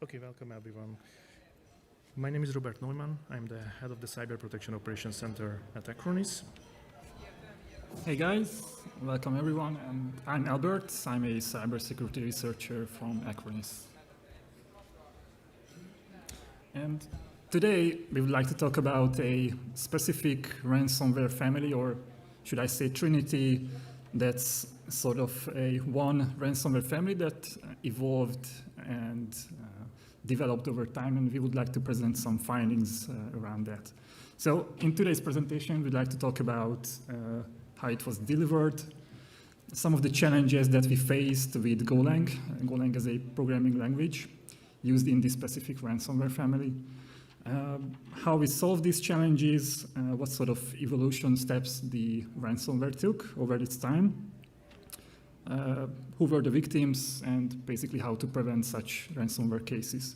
Okay, welcome everyone. My name is Robert Neumann. I'm the head of the Cyber Protection Operations Center at Acronis. Hey guys, welcome everyone. And I'm Albert. I'm a cybersecurity researcher from Acronis. And today we would like to talk about a specific ransomware family, or should I say trinity, that's sort of a one ransomware family that evolved and developed over time, and we would like to present some findings around that. So in today's presentation, we'd like to talk about how it was delivered, some of the challenges that we faced with Golang. Golang is a programming language used in this specific ransomware family. How we solved these challenges, what sort of evolution steps the ransomware took over its time, who were the victims, and basically how to prevent such ransomware cases.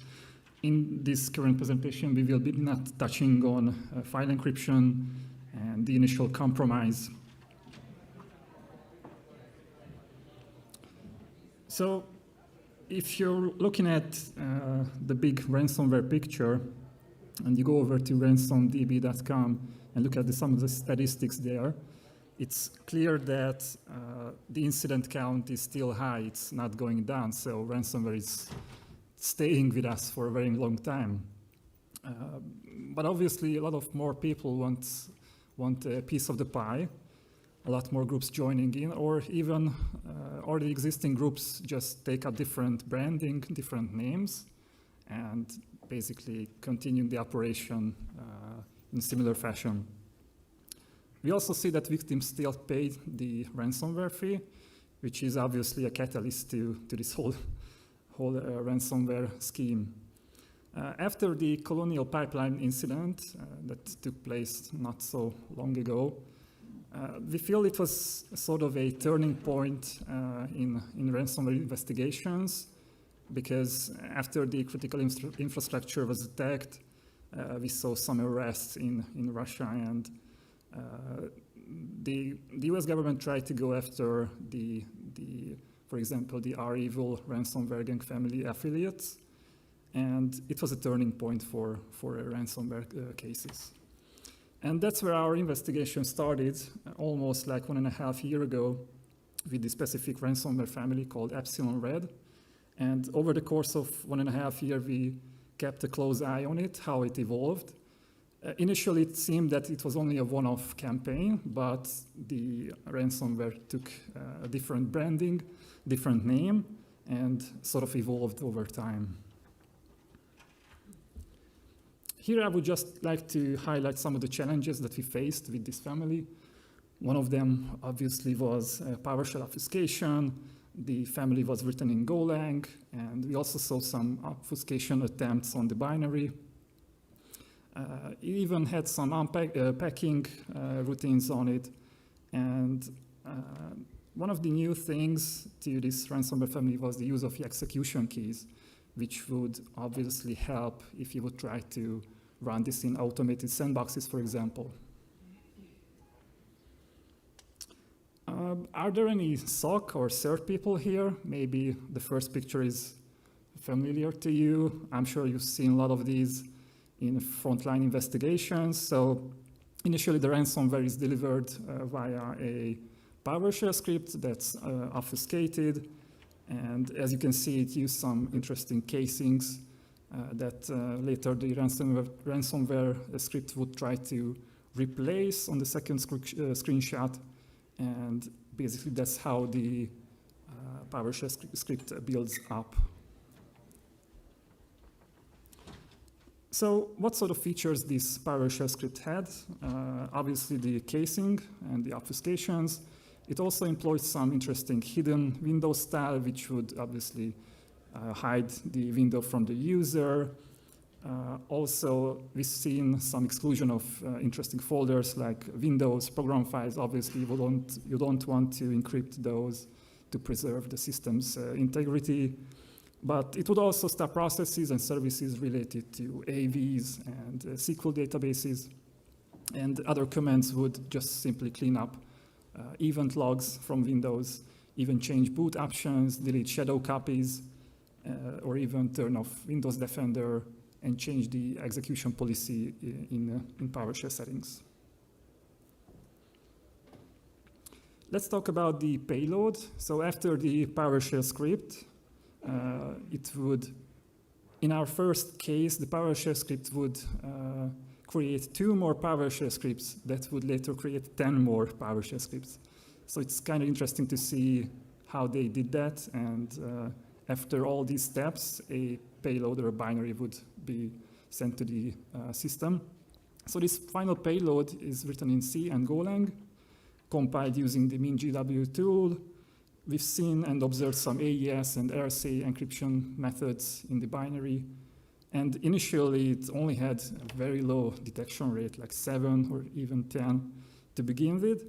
In this current presentation, we will be not touching on file encryption and the initial compromise. So if you're looking at the big ransomware picture, and you go over to ransomdb.com and look at some of the statistics there, it's clear that the incident count is still high. It's not going down, so ransomware is staying with us for a very long time. But obviously, a lot of more people want a piece of the pie, a lot more groups joining in, or even or the existing groups just take a different branding, different names, and basically continue the operation in similar fashion. We also see that victims still pay the ransomware fee, which is obviously a catalyst to this whole ransomware scheme. After the Colonial Pipeline incident that took place not so long ago, we feel it was sort of a turning point in ransomware investigations, because after the critical infrastructure was attacked, we saw some arrests in Russia, and the US government tried to go after for example, the R-Evil Ransomware Gang family affiliates, and it was a turning point for ransomware cases. And that's where our investigation started, almost like 1.5 years ago, with the specific ransomware family called Epsilon Red. And over the course of 1.5 years, we kept a close eye on it, how it evolved. Initially, it seemed that it was only a one-off campaign, but the ransomware took a different branding, different name, and sort of evolved over time. Here, I would just like to highlight some of the challenges that we faced with this family. One of them, obviously, was PowerShell obfuscation. The family was written in Golang, and we also saw some obfuscation attempts on the binary. It even had some unpacking routines on it. And one of the new things to this ransomware family was the use of the execution keys, which would obviously help if you would try to run this in automated sandboxes, for example. Are there any SOC or CERT people here? Maybe the first picture is familiar to you. I'm sure you've seen a lot of these in frontline investigations. So initially, the ransomware is delivered via a PowerShell script that's obfuscated. And as you can see, it used some interesting casings that later the ransomware script would try to replace on the second screenshot. And basically, that's how the PowerShell script builds up. So what sort of features this PowerShell script had? Obviously, the casing and the obfuscations. It also employs some interesting hidden window style, which would obviously hide the window from the user. Also, we've seen some exclusion of interesting folders like Windows program files. Obviously, you don't want to encrypt those to preserve the system's integrity. But it would also stop processes and services related to AVs and SQL databases. And other commands would just simply clean up event logs from Windows, even change boot options, delete shadow copies, or even turn off Windows Defender and change the execution policy in PowerShell settings. Let's talk about the payload. So after the PowerShell script, it would, in our first case, the PowerShell script would create 2 more PowerShell scripts that would later create 10 more PowerShell scripts. So it's kind of interesting to see how they did that, and after all these steps, a payload or a binary would be sent to the system. So this final payload is written in C and Golang, compiled using the MinGW tool. We've seen and observed some AES and RSA encryption methods in the binary. And initially, it only had a very low detection rate, like 7 or even 10 to begin with.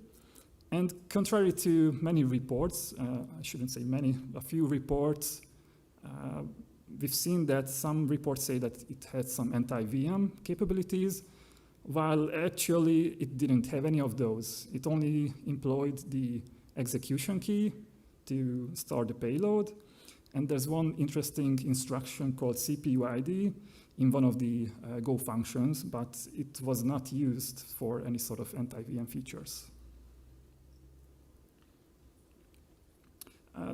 And contrary to many reports, I shouldn't say many, a few reports, we've seen that some reports say that it had some anti-VM capabilities, while actually it didn't have any of those. It only employed the execution key to start the payload. And there's one interesting instruction called CPU-ID in one of the Go functions, but it was not used for any sort of anti-VM features.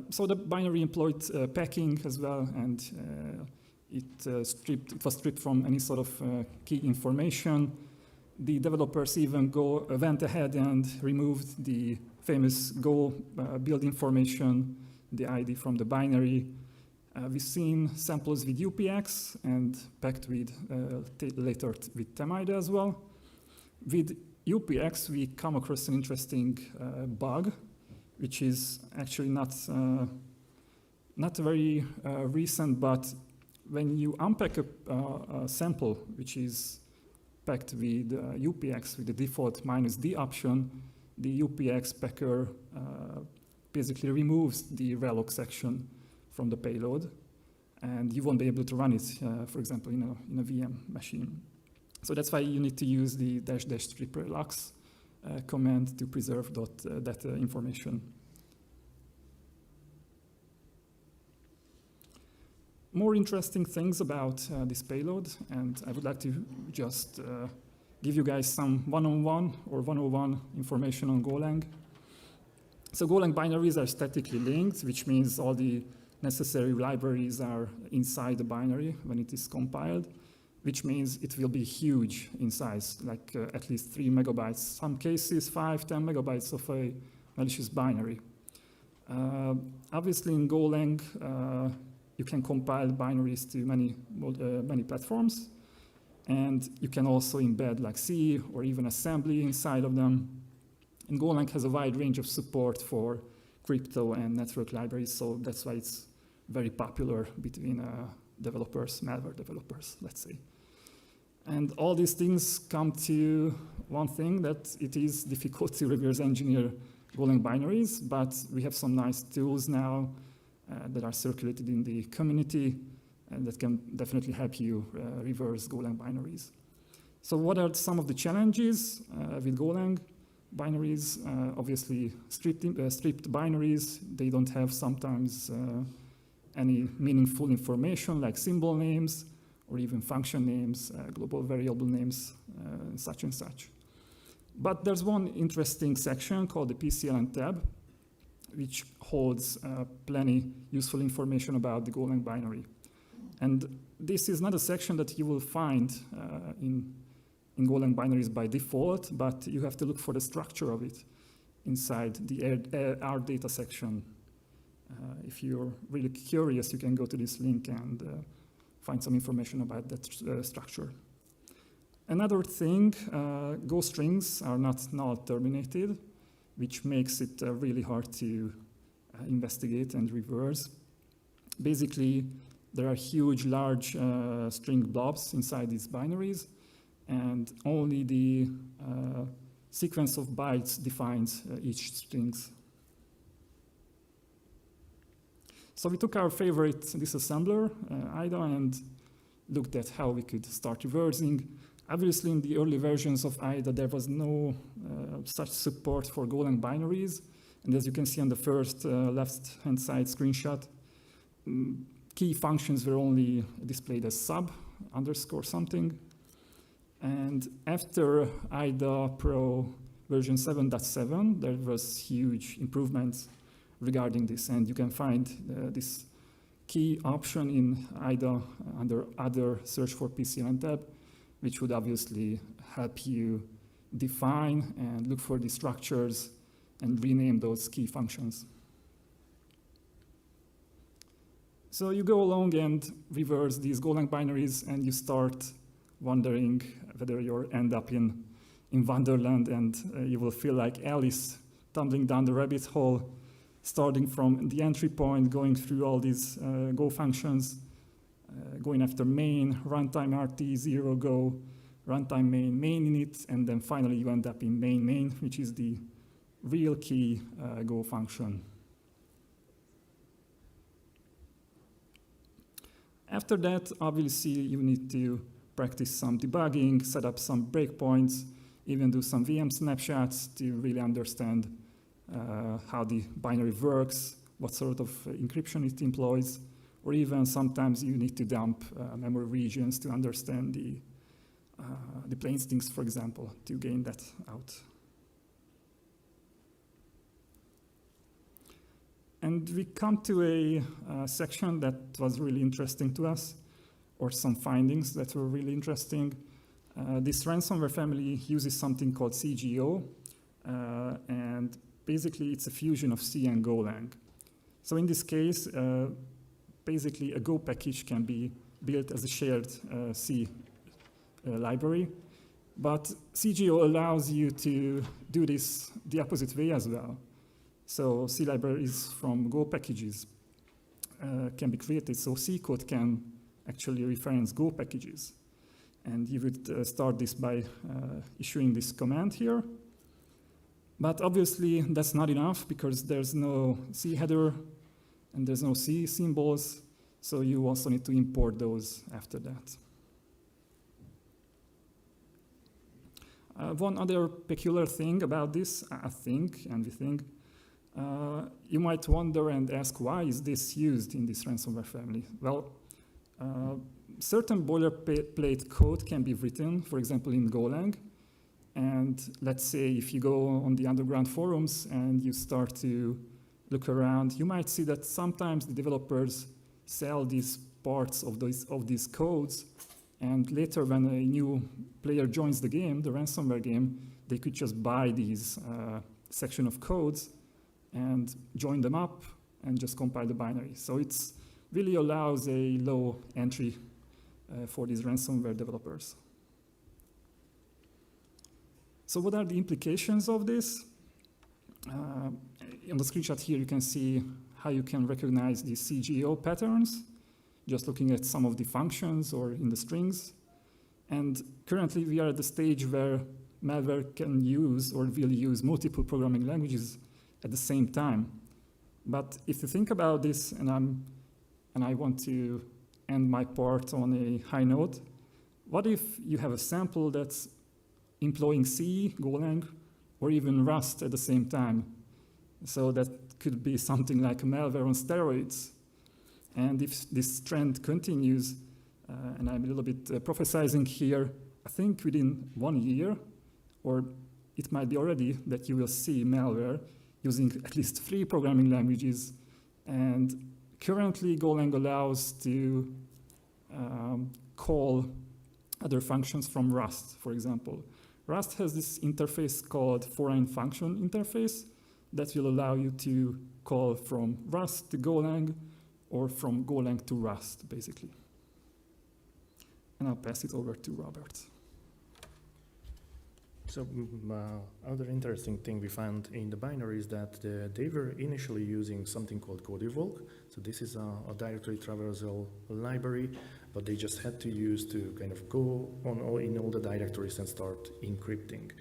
So the binary employed packing as well, and it was stripped from any sort of key information. The developers even went ahead and removed the famous Go build information, the ID from the binary. We've seen samples with UPX and packed with later with TemID as well. With UPX, we come across an interesting bug, which is actually not very recent, but when you unpack a sample which is packed with UPX with the default -D option, the UPX packer basically removes the relog section from the payload, and you won't be able to run it, for example, in a VM machine. So that's why you need to use the --strip_relux command to preserve that information. More interesting things about this payload, and I would like to just give you guys some 101 or 101 information on Golang. So Golang binaries are statically linked, which means all the necessary libraries are inside the binary when it is compiled, which means it will be huge in size, like at least 3 megabytes, some cases 5, 10 megabytes of a malicious binary. Obviously in Golang, you can compile binaries to many platforms, and you can also embed like C or even assembly inside of them. And Golang has a wide range of support for crypto and network libraries, so that's why it's very popular between developers, malware developers, let's say. And all these things come to one thing, that it is difficult to reverse engineer Golang binaries, but we have some nice tools now that are circulated in the community and that can definitely help you reverse Golang binaries. So what are some of the challenges with Golang binaries? Obviously, stripped binaries, they don't have sometimes any meaningful information like symbol names or even function names, global variable names, such and such. But there's one interesting section called the PCLN tab, which holds plenty useful information about the Golang binary. And this is not a section that you will find in Golang binaries by default, but you have to look for the structure of it inside the R data section. If you're really curious, you can go to this link and find some information about that structure. Another thing, Go strings are not null terminated, which makes it really hard to investigate and reverse. Basically, there are huge, large string blobs inside these binaries, and only the sequence of bytes defines each strings. So we took our favorite disassembler, IDA, and looked at how we could start reversing. Obviously, in the early versions of IDA, there was no such support for Golang binaries. And as you can see on the first left-hand side screenshot, key functions were only displayed as sub underscore something. And after IDA Pro version 7.7, there was huge improvements regarding this. And you can find this key option in IDA under other search for PCLN tab, which would obviously help you define and look for the structures and rename those key functions. So you go along and reverse these Golang binaries, and you start wondering whether you'll end up in Wonderland, and you will feel like Alice tumbling down the rabbit hole, starting from the entry point, going through all these Go functions, going after main, runtime RT0 Go, runtime main init, and then finally you end up in main, which is the real key Go function. After that, obviously, you need to practice some debugging, set up some breakpoints, even do some VM snapshots to really understand how the binary works, what sort of encryption it employs, or even sometimes you need to dump memory regions to understand the plain strings, for example, to gain that out. And we come to a section that was really interesting to us, or some findings that were really interesting. This ransomware family uses something called CGO, and basically it's a fusion of C and Golang. So in this case, basically a Go package can be built as a shared C library, but CGO allows you to do this the opposite way as well. So C libraries from Go packages can be created, so C code can actually reference Go packages. And you would start this by issuing this command here. But obviously that's not enough because there's no C header and there's no C symbols, so you also need to import those after that. One other peculiar thing about this, I think, and we think, you might wonder and ask, why is this used in this ransomware family? Well, certain boilerplate code can be written, for example, in Golang. And let's say if you go on the underground forums and you start to look around, you might see that sometimes the developers sell these parts of these codes. And later when a new player joins the game, the ransomware game, they could just buy these section of codes and join them up and just compile the binary. So it's really allows a low entry for these ransomware developers. So what are the implications of this? On the screenshot here, you can see how you can recognize the CGO patterns, just looking at some of the functions or in the strings. And currently we are at the stage where malware can use or will use multiple programming languages at the same time. But if you think about this, and I want to end my part on a high note, what if you have a sample that's employing C, Golang, or even Rust at the same time? So that could be something like malware on steroids. And if this trend continues, and I'm a little bit prophesizing here, I think within 1 year, or it might be already, that you will see malware using at least 3 programming languages. And currently, Golang allows to call other functions from Rust, for example. Rust has this interface called foreign function interface that will allow you to call from Rust to Golang or from Golang to Rust, basically. And I'll pass it over to Robert. So another interesting thing we found in the binary is that they were initially using something called Codevulk. So this is a directory traversal library, but they just had to use to kind of go on in all the directories and start encrypting.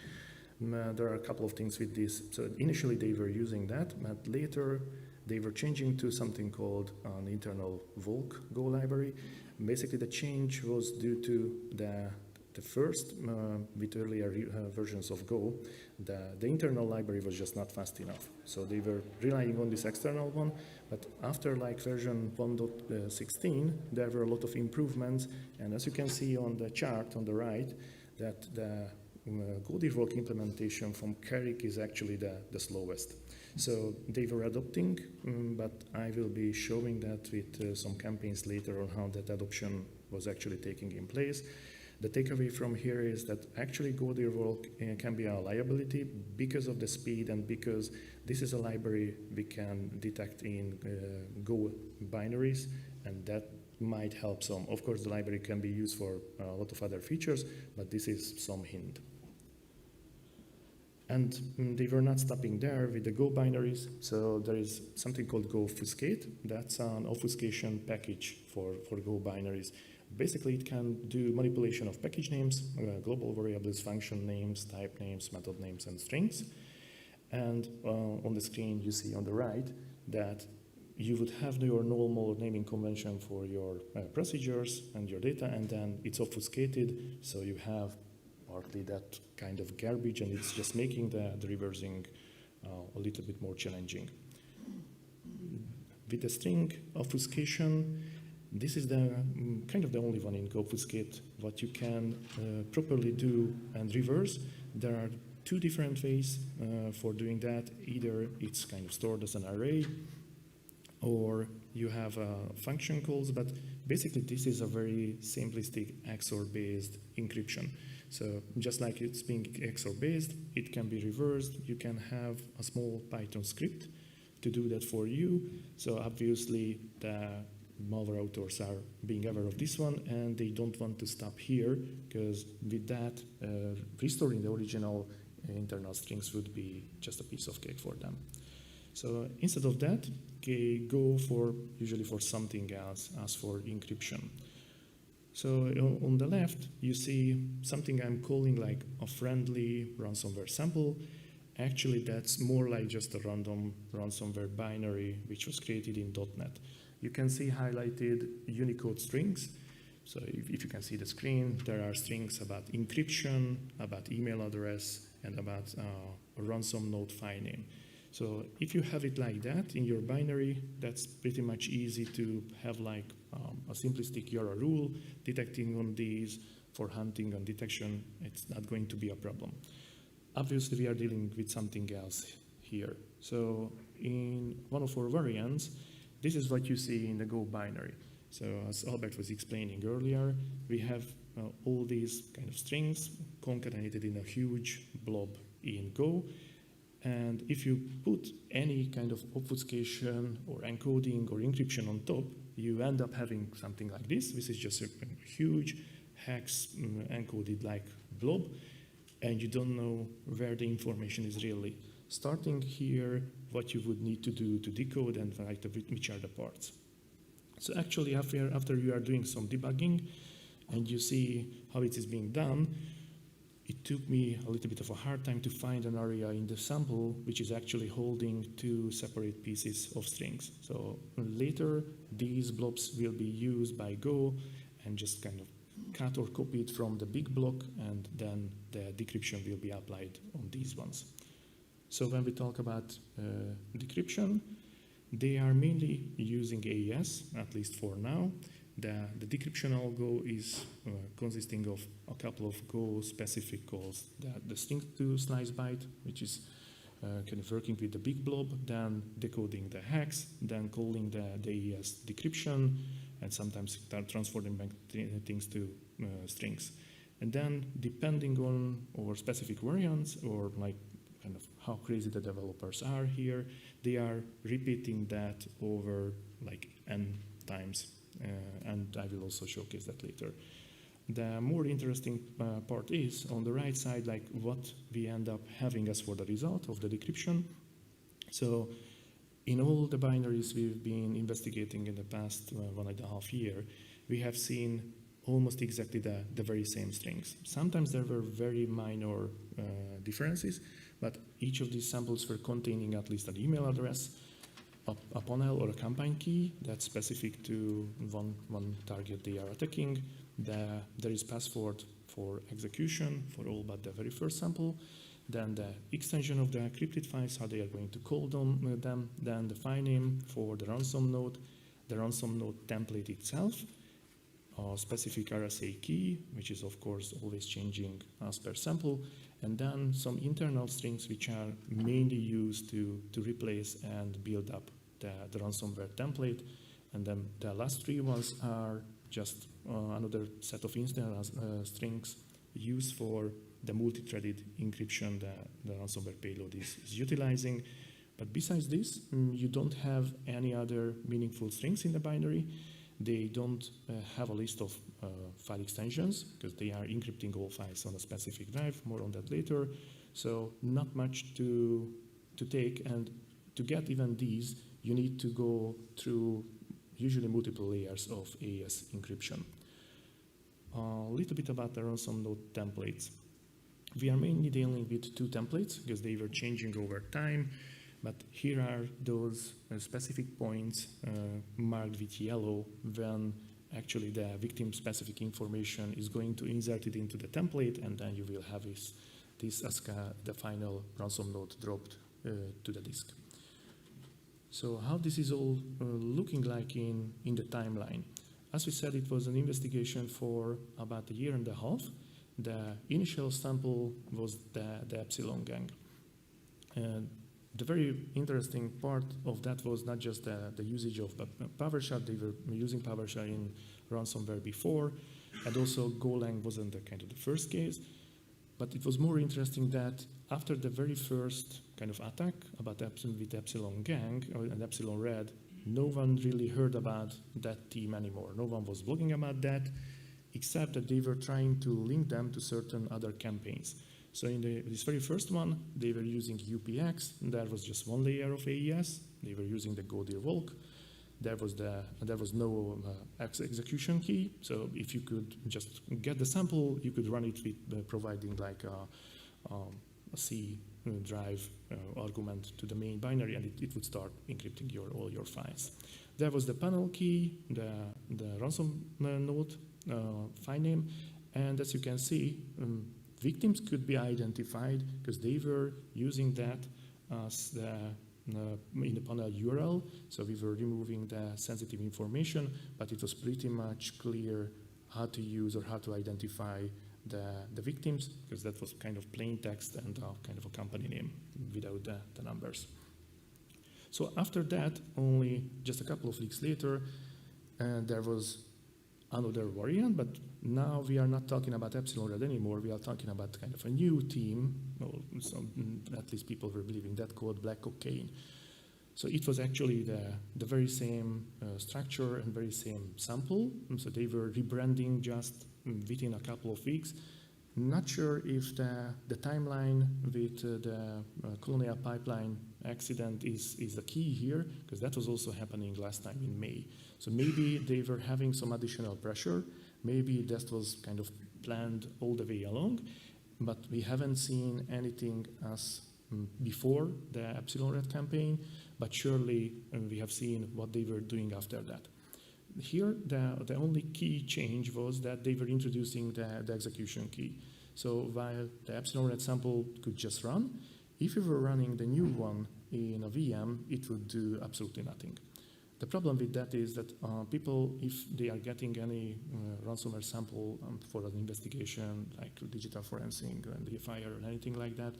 There are a couple of things with this. So initially they were using that, but later they were changing to something called an internal Vulk Go library. Basically the change was due to the the first, with earlier versions of Go, the internal library was just not fast enough. So they were relying on this external one, but after like version 1.16, there were a lot of improvements. And as you can see on the chart on the right, that the Gobfuscate implementation from Carrick is actually the slowest. So they were adopting, but I will be showing that with some campaigns later on how that adoption was actually taking in place. The takeaway from here is that actually Gobfuscate can be a liability because of the speed and because this is a library we can detect in Go binaries, and that might help some. Of course, the library can be used for a lot of other features, but this is some hint. And they were not stopping there with the Go binaries, so there is something called Gobfuscate. That's an obfuscation package for Go binaries. Basically, it can do manipulation of package names, global variables, function names, type names, method names, and strings. And on the screen, you see on the right that you would have your normal naming convention for your procedures and your data, and then it's obfuscated, so you have partly that kind of garbage, and it's just making the reversing a little bit more challenging. With the string obfuscation, this is the kind of the only one in Gobfuscate what you can properly do and reverse. There are two different ways for doing that. Either it's kind of stored as an array, or you have function calls, but basically this is a very simplistic XOR-based encryption. So just like it's being XOR-based, it can be reversed. You can have a small Python script to do that for you. So obviously the malware authors are being aware of this one, and they don't want to stop here, because with that, restoring the original internal strings would be just a piece of cake for them. So instead of that, they go usually for something else, as for encryption. So on the left, you see something I'm calling like a friendly ransomware sample. Actually, that's more like just a random ransomware binary which was created in .NET. You can see highlighted Unicode strings. So if you can see the screen, there are strings about encryption, about email address, and about a ransom node file name. So if you have it like that in your binary, that's pretty much easy to have like a simplistic YARA rule detecting on these for hunting and detection. It's not going to be a problem. Obviously, we are dealing with something else here. So in one of our variants, this is what you see in the Go binary. So as Albert was explaining earlier, we have all these kind of strings concatenated in a huge blob in Go. And if you put any kind of obfuscation or encoding or encryption on top, you end up having something like this. This is just a huge hex encoded like blob, and you don't know where the information is really. Starting here, what you would need to do to decode and write which are the parts. So actually, after you are doing some debugging and you see how it is being done, it took me a little bit of a hard time to find an area in the sample which is actually holding two separate pieces of strings. So later, these blobs will be used by Go and just kind of cut or copy it from the big block, and then the decryption will be applied on these ones. So when we talk about decryption, they are mainly using AES, at least for now. The decryption algo is consisting of a couple of Go-specific calls. The string to slice byte, which is kind of working with the big blob, then decoding the hex, then calling the AES decryption, and sometimes transforming back things to strings. And then, depending on our specific variants, or like kind of how crazy the developers are here, they are repeating that over like n times. And I will also showcase that later. The more interesting part is on the right side, like what we end up having as for the result of the decryption. So in all the binaries we've been investigating in the past 1.5 years, we have seen almost exactly the very same strings. Sometimes there were very minor differences, but each of these samples were containing at least an email address, a panel or a combined key that's specific to one target they are attacking, There is password for execution for all but the very first sample. Then the extension of the encrypted files, how they are going to call them. Then the file name for the ransom node template itself, specific RSA key, which is of course always changing as per sample, and then some internal strings which are mainly used to replace and build up the ransomware template. And then the last three ones are just another set of internal strings used for the multi-threaded encryption the ransomware payload is utilizing. But besides this, you don't have any other meaningful strings in the binary. They don't have a list of file extensions because they are encrypting all files on a specific drive. More on that later. So not much to take, and to get even these, you need to go through usually multiple layers of AES encryption. A little bit about the ransom node templates. We are mainly dealing with two templates because they were changing over time. But here are those specific points marked with yellow when actually the victim-specific information is going to insert it into the template, and then you will have this as the final ransom node dropped to the disk. So how this is all looking like in the timeline? As we said, it was an investigation for about 1.5 years. The initial sample was the Epsilon Gang. The very interesting part of that was not just the usage of PowerShell. They were using PowerShell in ransomware before, and also Golang wasn't the first case. But it was more interesting that after the very first kind of attack about with Epsilon Gang and Epsilon Red, no one really heard about that team anymore. No one was blogging about that, except that they were trying to link them to certain other campaigns. So in this very first one, they were using UPX. There was just one layer of AES. They were using the Gobfuscate. There was no execution key. So if you could just get the sample, you could run it with providing like a C drive argument to the main binary, and it would start encrypting all your files. There was the panel key, the ransom node file name, and as you can see, victims could be identified because they were using that as in the panel URL. So we were removing the sensitive information, but it was pretty much clear how to use or how to identify the victims, because that was kind of plain text and kind of a company name without the numbers. So after that, only just a couple of weeks later, there was another variant, but now we are not talking about Epsilon Red anymore. We are talking about kind of a new team, or at least people were believing that, called Black Cocaine. So it was actually the very same structure and very same sample. So they were rebranding just within a couple of weeks. Not sure if the timeline with the Colonial Pipeline accident is the key here, because that was also happening last time in May. So maybe they were having some additional pressure. Maybe that was kind of planned all the way along, but we haven't seen anything as before the Epsilon Red campaign, but surely we have seen what they were doing after that. Here, the only key change was that they were introducing the execution key. So while the Epsilon Red sample could just run, if you were running the new one in a VM, it would do absolutely nothing. The problem with that is that people, if they are getting any ransomware sample for an investigation, like digital forensic and the fire or anything like that,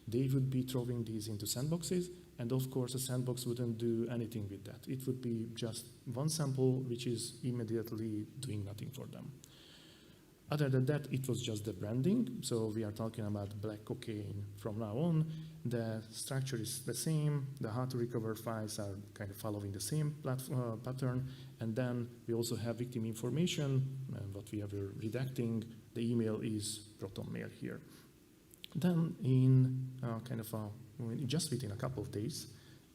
they would be throwing these into sandboxes, and of course a sandbox wouldn't do anything with that. It would be just one sample which is immediately doing nothing for them. Other than that, it was just the branding. So we are talking about Black Cocaine from now on. The structure is the same. The how to recover files are kind of following the same pattern. And then we also have victim information. What we are redacting, the email is Proton Mail here. Then in just within a couple of days,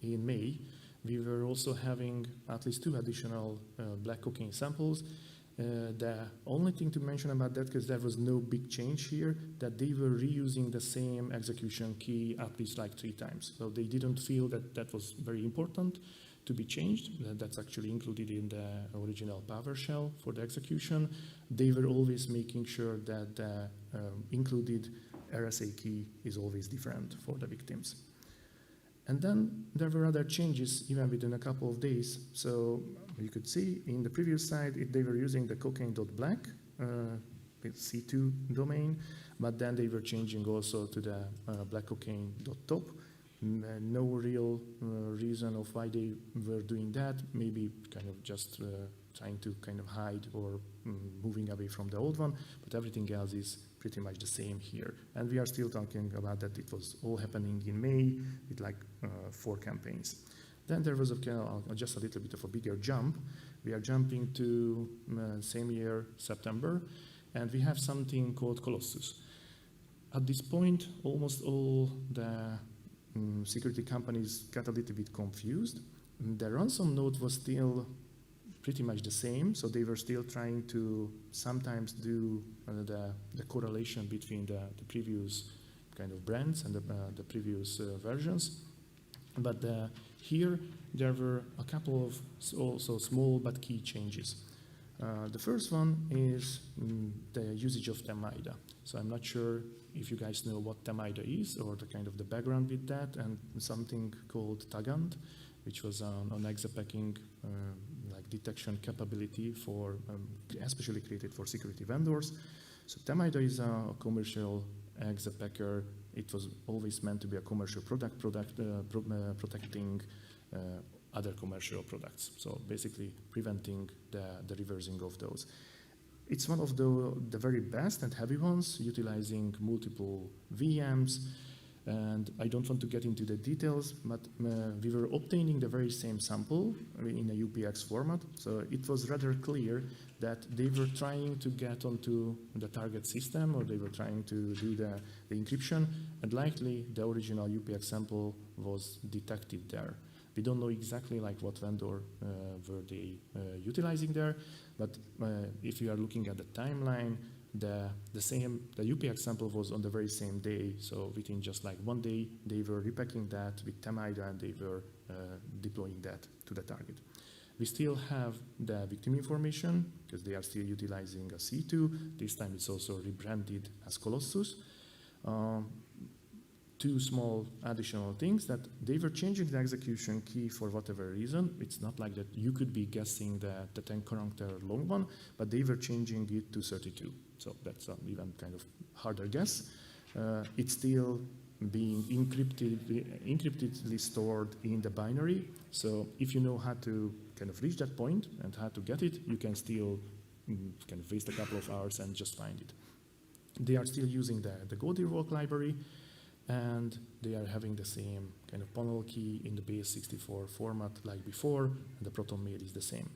in May, we were also having at least 2 additional Black Cocaine samples. The only thing to mention about that, because there was no big change here, that they were reusing the same execution key at least like 3 times. So they didn't feel that that was very important to be changed. That's actually included in the original PowerShell for the execution. They were always making sure that the included RSA key is always different for the victims. And then there were other changes even within a couple of days. So you could see in the previous slide, they were using the cocaine.black with C2 domain, but then they were changing also to the blackcocaine.top. No real reason of why they were doing that. Maybe kind of just trying to kind of hide or moving away from the old one, but everything else is pretty much the same here. And we are still talking about that it was all happening in May with like 4 campaigns. Then there was just a little bit of a bigger jump. We are jumping to same year, September, and we have something called Colossus. At this point, almost all the security companies got a little bit confused. The ransom node was still pretty much the same, so they were still trying to sometimes do the correlation between the previous kind of brands and the previous versions. But here there were a couple of also small but key changes. The first one is the usage of Temida. So I'm not sure if you guys know what Temida is or the kind of the background with that, and something called Tagant, which was an exapacking like detection capability for especially created for security vendors. So Temida is a commercial exapacker. It was always meant to be a commercial product protecting other commercial products. So basically preventing the reversing of those. It's one of the very best and heavy ones, utilizing multiple VMs. And I don't want to get into the details, but we were obtaining the very same sample in a UPX format. So it was rather clear that they were trying to get onto the target system, or they were trying to do the encryption, and likely the original UPX sample was detected there. We don't know exactly like what vendor were they utilizing there, but if you are looking at the timeline, the UPX sample was on the very same day, so within just like 1 day, they were repacking that with Temida and they were deploying that to the target. We still have the victim information because they are still utilizing a C2. This time it's also rebranded as Colossus. 2 small additional things, that they were changing the execution key for whatever reason. It's not like that you could be guessing the 10-character long one, but they were changing it to 32. So that's an even kind of harder guess. It's still being encryptedly stored in the binary. So if you know how to kind of reach that point and how to get it, you can still kind of waste a couple of hours and just find it. They are still using the Gobfuscate library, and they are having the same kind of panel key in the base64 format like before, and the Proton mail is the same.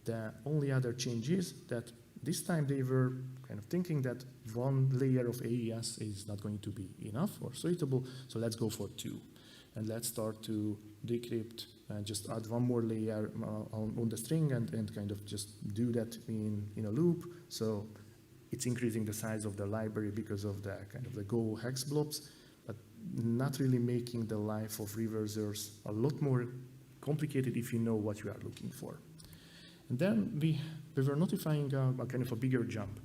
The only other change is that this time they were kind of thinking that 1 layer of AES is not going to be enough or suitable, so let's go for 2. And let's start to decrypt and just add 1 more layer on the string and kind of just do that in a loop. So it's increasing the size of the library because of the kind of the Go hex blobs, but not really making the life of reversers a lot more complicated if you know what you are looking for. And then we were notifying a kind of a bigger jump.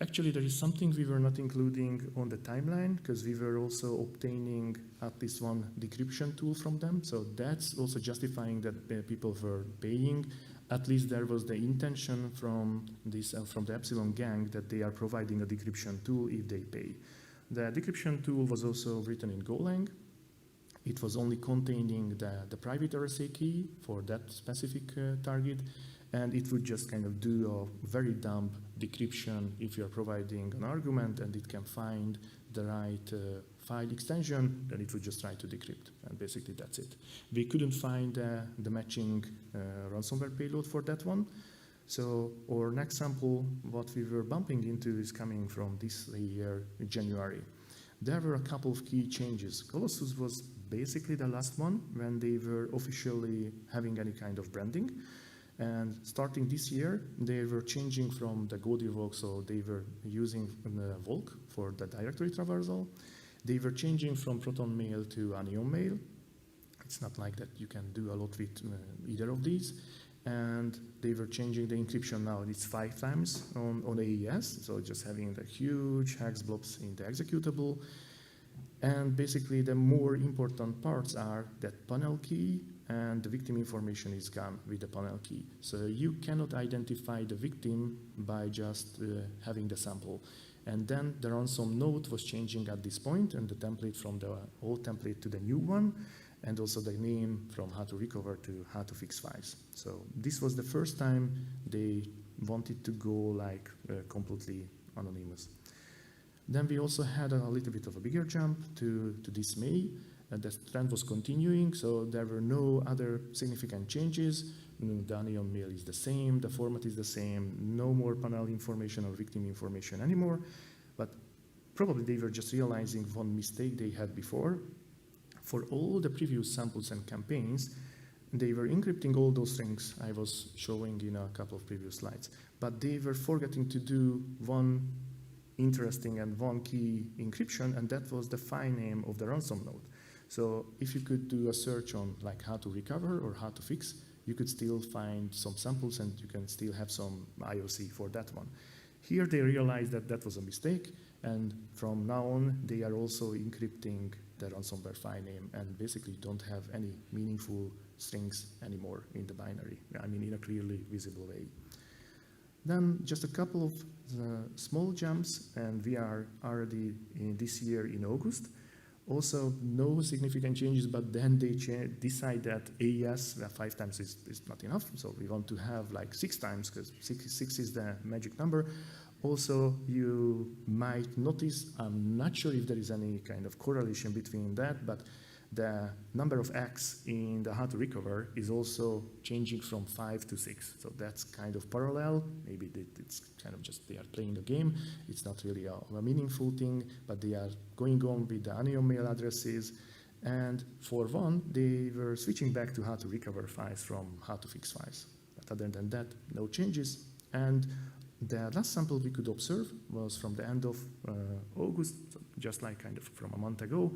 Actually, there is something we were not including on the timeline because we were also obtaining at least 1 decryption tool from them. So that's also justifying that people were paying. At least there was the intention from from the Epsilon Gang that they are providing a decryption tool if they pay. The decryption tool was also written in Golang. It was only containing the private RSA key for that specific target, and it would just kind of do a very dumb decryption if you're providing an argument and it can find the right file extension, then it would just try to decrypt, and basically that's it. We couldn't find the matching ransomware payload for that one. So our next sample, what we were bumping into, is coming from this year, January. There were a couple of key changes. Colossus was basically the last one when they were officially having any kind of branding. And starting this year, they were changing from the Gobfuscate, so they were using Volk for the directory traversal. They were changing from Proton Mail to Anion Mail. it's not like that you can do a lot with either of these. And they were changing the encryption now. It's 5 times on AES, so just having the huge hex blobs in the executable. And basically the more important parts are that panel key and the victim information is gone with the panel key. So you cannot identify the victim by just having the sample. And then the ransom node was changing at this point, and the template from the old template to the new one, and also the name from how to recover to how to fix files. So this was the first time they wanted to go like completely anonymous. Then we also had a little bit of a bigger jump to this May. The trend was continuing, so there were no other significant changes. The onion mail is the same, the format is the same, no more panel information or victim information anymore. But probably they were just realizing one mistake they had before. For all the previous samples and campaigns, they were encrypting all those strings I was showing in a couple of previous slides. But they were forgetting to do one interesting and one key encryption, and that was the file name of the ransom node. So if you could do a search on like how to recover or how to fix, you could still find some samples and you can still have some IOC for that one. Here they realized that that was a mistake, and from now on they are also encrypting the ransomware file name and basically don't have any meaningful strings anymore in the binary, I mean in a clearly visible way. Then just a couple of small jumps, and we are already in this year in August. Also, no significant changes, but then they decide that AES 5 times is not enough, so we want to have like 6 times, because 6 is the magic number. Also, you might notice, I'm not sure if there is any kind of correlation between that, but the number of X in the how to recover is also changing from 5 to 6. So that's kind of parallel. Maybe it's kind of just they are playing a game. It's not really a meaningful thing, but they are going on with the onion mail addresses. And for one, they were switching back to how to recover files from how to fix files. But other than that, no changes. And the last sample we could observe was from the end of August, just like kind of from a month ago.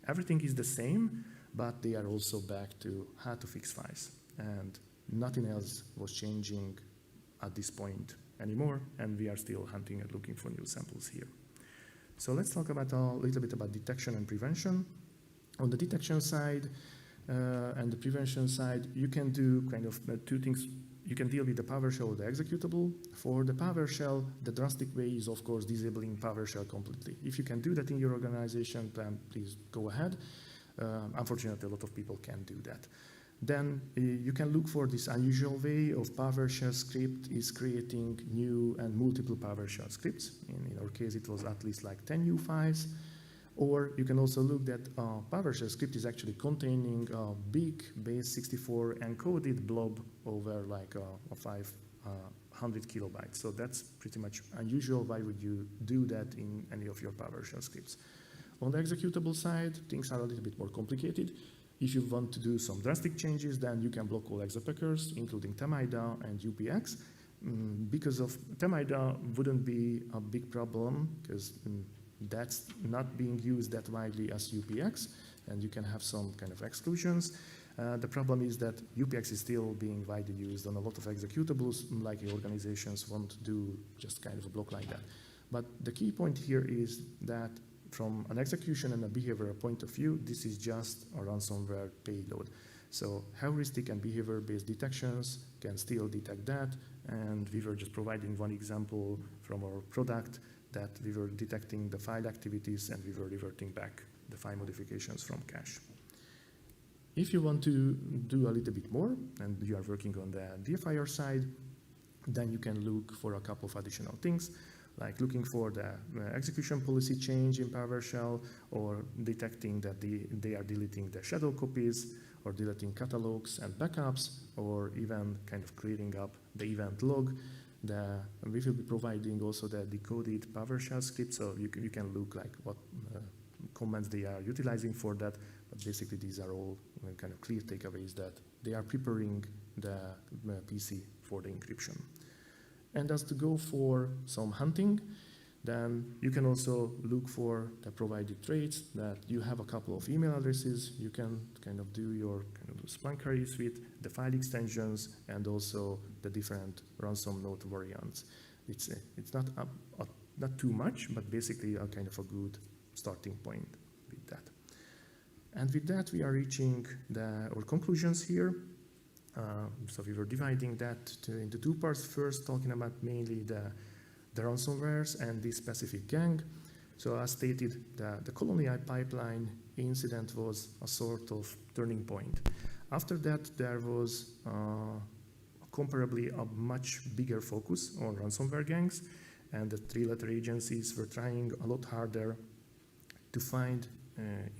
Everything is the same, but they are also back to how to fix files. And nothing else was changing at this point anymore, and we are still hunting and looking for new samples here. So let's talk about a little bit about detection and prevention. On the detection side and the prevention side, you can do kind of 2 things. You can deal with the PowerShell or the executable. For the PowerShell, the drastic way is, of course, disabling PowerShell completely. If you can do that in your organization, then please go ahead. Unfortunately, a lot of people can't do that. Then you can look for this unusual way of PowerShell script is creating new and multiple PowerShell scripts. In our case, it was at least like 10 new files. Or you can also look that PowerShell script is actually containing a big base64 encoded blob over like 500 kilobytes. So that's pretty much unusual. Why would you do that in any of your PowerShell scripts? On the executable side, things are a little bit more complicated. If you want to do some drastic changes, then you can block all exapackers, including Temida and UPX. Because of Temida wouldn't be a big problem, because that's not being used that widely as UPX, and you can have some kind of exclusions. The problem is that UPX is still being widely used on a lot of executables, likely organizations want to do just kind of a block like that. But the key point here is that from an execution and a behavioral point of view, this is just a ransomware payload. So heuristic and behavior-based detections can still detect that, and we were just providing one example from our product that we were detecting the file activities and we were reverting back the file modifications from cache. If you want to do a little bit more and you are working on the DFIR side, then you can look for a couple of additional things, like looking for the execution policy change in PowerShell, or detecting that they are deleting the shadow copies, or deleting catalogs and backups, or even kind of clearing up the event log. We will be providing also the decoded PowerShell script, so you can look like what commands they are utilizing for that. But basically, these are all kind of clear takeaways that they are preparing the PC for the encryption. And as to go for some hunting, Then you can also look for the provided traits, that you have a couple of email addresses. You can kind of do your kind of Splunk queries with the file extensions and also the different ransom note variants. It's not not too much, but basically a kind of a good starting point with that. And with that, we are reaching our conclusions here. So we were dividing that into two parts. First, talking about mainly the ransomwares and this specific gang. So as stated, the Colonial pipeline incident was a sort of turning point. After that, there was comparably a much bigger focus on ransomware gangs, and the three-letter agencies were trying a lot harder to find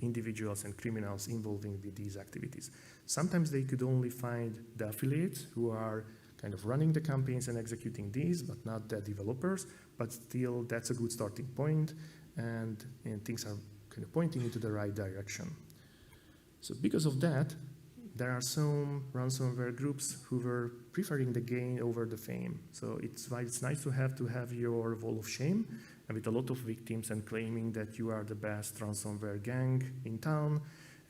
individuals and criminals involving with these activities. Sometimes they could only find the affiliates who are kind of running the campaigns and executing these, but not the developers. But still, that's a good starting point, and things are kind of pointing into the right direction. So because of that, there are some ransomware groups who were preferring the gain over the fame. So it's why it's nice to have your wall of shame, and with a lot of victims and claiming that you are the best ransomware gang in town,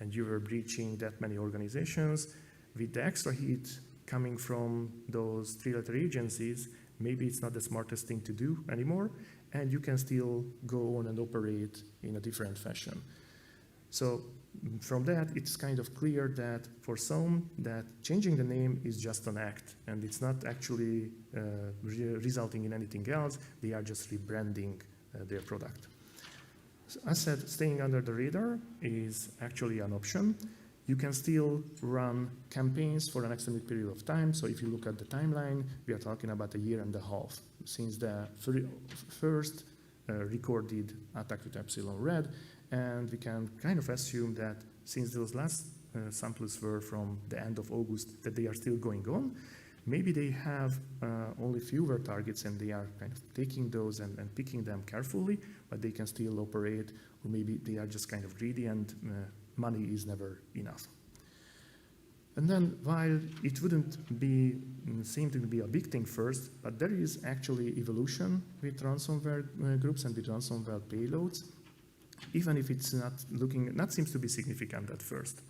and you were breaching that many organizations. With the extra heat coming from those three-letter agencies, maybe it's not the smartest thing to do anymore, and you can still go on and operate in a different fashion. So from that, it's kind of clear that for some, that changing the name is just an act, and it's not actually resulting in anything else. They are just rebranding their product. So as said, staying under the radar is actually an option. You can still run campaigns for an extended period of time. So if you look at the timeline, we are talking about a year and a half since the first recorded attack with Epsilon Red. And we can kind of assume that since those last samples were from the end of August, that they are still going on. Maybe they have only fewer targets and they are kind of taking those and picking them carefully, but they can still operate, or maybe they are just kind of greedy and money is never enough. And then while it wouldn't seem to be a big thing first, but there is actually evolution with ransomware groups and with ransomware payloads, even if it's not seems to be significant at first.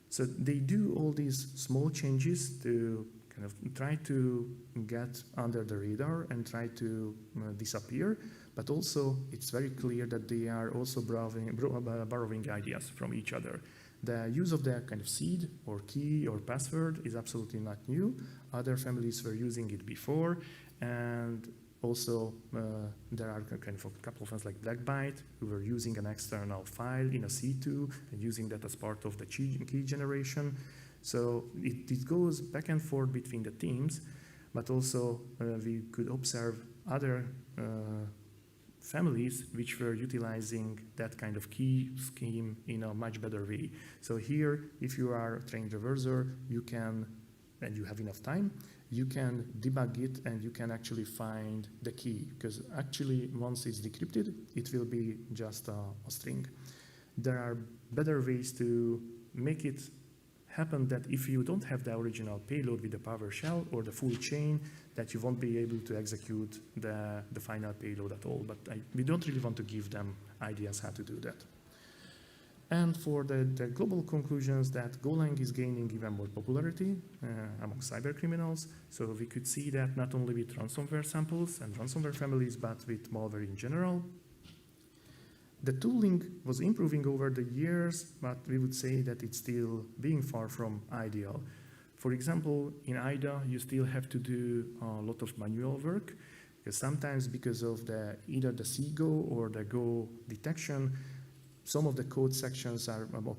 So they do all these small changes to kind of try to get under the radar and try to disappear, but also it's very clear that they are also borrowing ideas from each other. The use of the kind of seed or key or password is absolutely not new. Other families were using it before, and also there are kind of a couple of ones like Blackbyte who were using an external file in a C2 and using that as part of the key generation. So it goes back and forth between the teams, but also we could observe other families which were utilizing that kind of key scheme in a much better way. So here, if you are a trained reverser, you can, and you have enough time, you can debug it and you can actually find the key, because actually once it's decrypted, it will be just a string. There are better ways to make it happen that if you don't have the original payload with the PowerShell or the full chain, that you won't be able to execute the final payload at all. But we don't really want to give them ideas how to do that. And for the global conclusions, that Golang is gaining even more popularity among cyber criminals. So we could see that not only with ransomware samples and ransomware families, but with malware in general. The tooling was improving over the years, but we would say that it's still being far from ideal. For example, in IDA, you still have to do a lot of manual work, because sometimes because of either the CGO or the Go detection, some of the code sections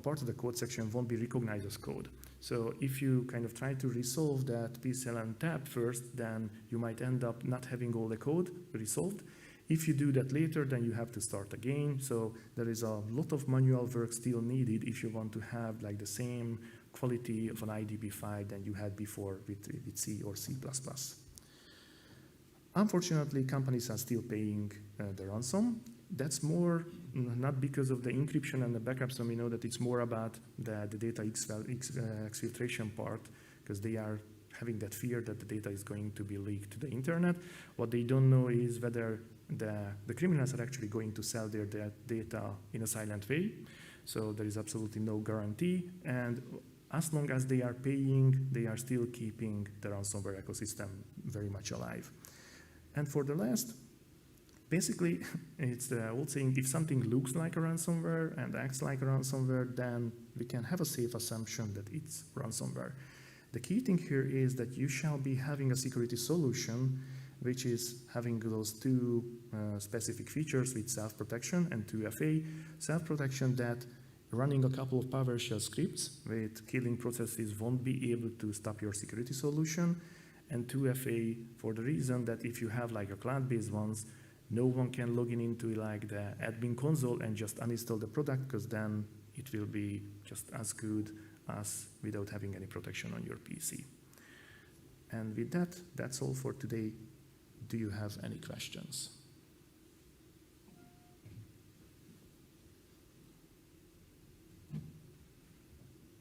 part of the code section won't be recognized as code. So if you kind of try to resolve that PCLN tab first, then you might end up not having all the code resolved. If you do that later, then you have to start again. So there is a lot of manual work still needed if you want to have like the same quality of an IDB file than you had before with C or C++. Unfortunately, companies are still paying the ransom. That's more not because of the encryption and the backups, and we know that it's more about the data exfiltration part, because they are having that fear that the data is going to be leaked to the internet. What they don't know is whether the criminals are actually going to sell their data in a silent way. So there is absolutely no guarantee. And as long as they are paying, they are still keeping the ransomware ecosystem very much alive. And for the last, basically, it's the old saying, if something looks like a ransomware and acts like a ransomware, then we can have a safe assumption that it's ransomware. The key thing here is that you shall be having a security solution which is having those two specific features with self-protection and 2FA. Self-protection that running a couple of PowerShell scripts with killing processes won't be able to stop your security solution, and 2FA for the reason that if you have like a cloud-based ones, no one can log in into like the admin console and just uninstall the product, because then it will be just as good as without having any protection on your PC. And with that, that's all for today. Do you have any questions?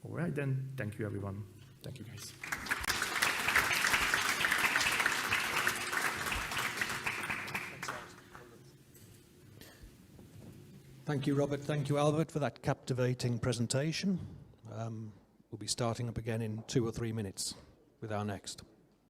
All right then, thank you everyone. Thank you guys. Thank you, Robert. Thank you, Albert, for that captivating presentation. We'll be starting up again in 2 or 3 minutes with our next.